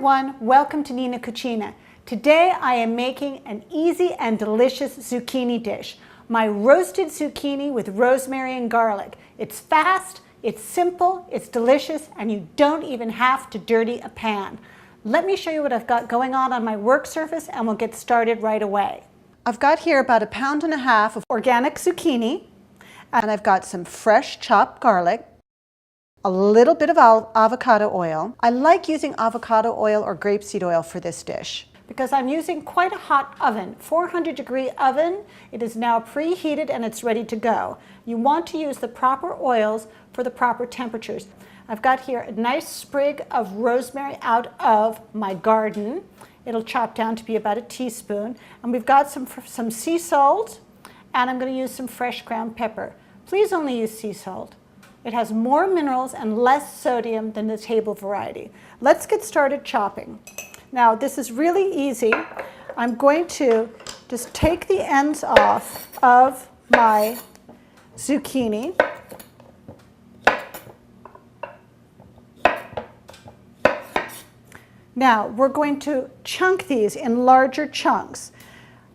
everyone, welcome to Nina Cucina. Today I am making an easy and delicious zucchini dish. My roasted zucchini with rosemary and garlic. It's fast, it's simple, it's delicious, and you don't even have to dirty a pan. Let me show you what I've got going on my work surface and we'll get started right away. I've got here about 1.5 pounds of organic zucchini, and I've got some fresh chopped garlic, a little bit of avocado oil. I like using avocado oil or grapeseed oil for this dish because I'm using quite a hot oven, 400-degree oven. It is now preheated and it's ready to go. You want to use the proper oils for the proper temperatures. I've got here a nice sprig of rosemary out of my garden. It'll chop down to be about 1 teaspoon. And we've got some sea salt, and I'm going to use some fresh ground pepper. Please only use sea salt. It has more minerals and less sodium than the table variety. Let's get started chopping. Now this is really easy. I'm going to just take the ends off of my zucchini. Now we're going to chunk these in larger chunks.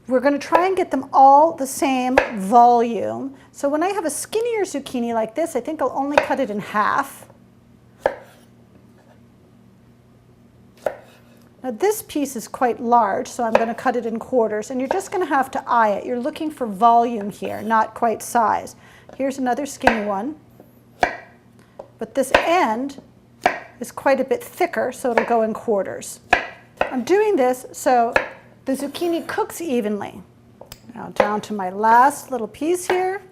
We're going to try and get them all the same volume. So when I have a skinnier zucchini like this, I think I'll only cut it in half. Now this piece is quite large, so I'm going to cut it in quarters, and you're just going to have to eye it. You're looking for volume here, not quite size. Here's another skinny one. But this end is quite a bit thicker, so it'll go in quarters. I'm doing this so the zucchini cooks evenly. Now down to my last little piece here.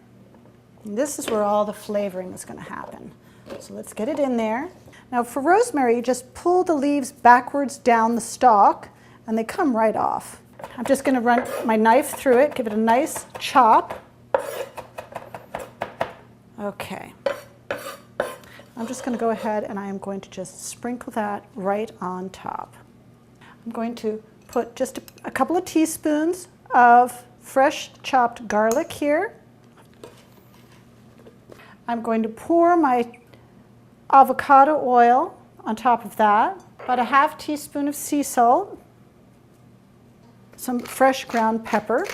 And this is where all the flavoring is going to happen. So let's get it in there. Now for rosemary, you just pull the leaves backwards down the stalk and they come right off. I'm just going to run my knife through it, give it a nice chop. Okay. I'm just going to go ahead and I am going to just sprinkle that right on top. I'm going to put just a couple of teaspoons of fresh chopped garlic here. I'm going to pour my avocado oil on top of that, about 1/2 teaspoon of sea salt, some fresh ground pepper,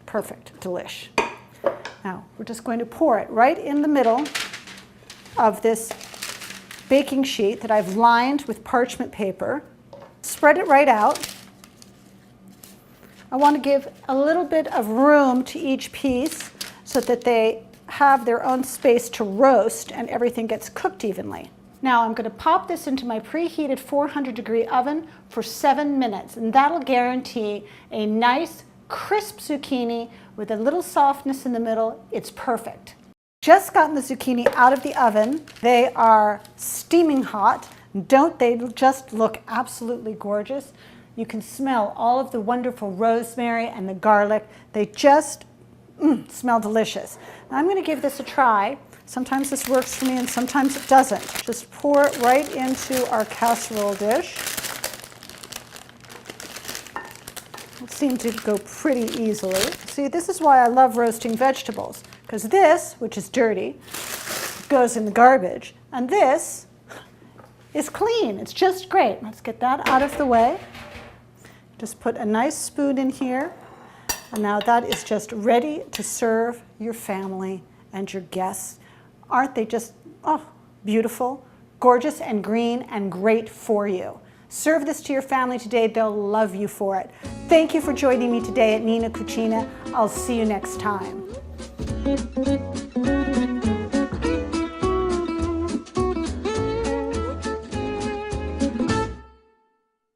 perfect, delish. Now we're just going to pour it right in the middle of this baking sheet that I've lined with parchment paper. Spread it right out. I want to give a little bit of room to each piece so that they have their own space to roast and everything gets cooked evenly. Now I'm going to pop this into my preheated 400-degree oven for 7 minutes, and that'll guarantee a nice crisp zucchini with a little softness in the middle. It's perfect. Just gotten the zucchini out of the oven. They are steaming hot. Don't they just look absolutely gorgeous? You can smell all of the wonderful rosemary and the garlic. They just smell delicious. Now I'm going to give this a try. Sometimes this works for me and sometimes it doesn't. Just pour it right into our casserole dish. It seemed to go pretty easily. See, this is why I love roasting vegetables, because this, which is dirty, goes in the garbage, and this is clean. It's just great. Let's get that out of the way. Just put a nice spoon in here, and now that is just ready to serve your family and your guests. Aren't they just, oh, beautiful, gorgeous, and green, and great for you? Serve this to your family today. They'll love you for it. Thank you for joining me today at Nina Cucina. I'll see you next time.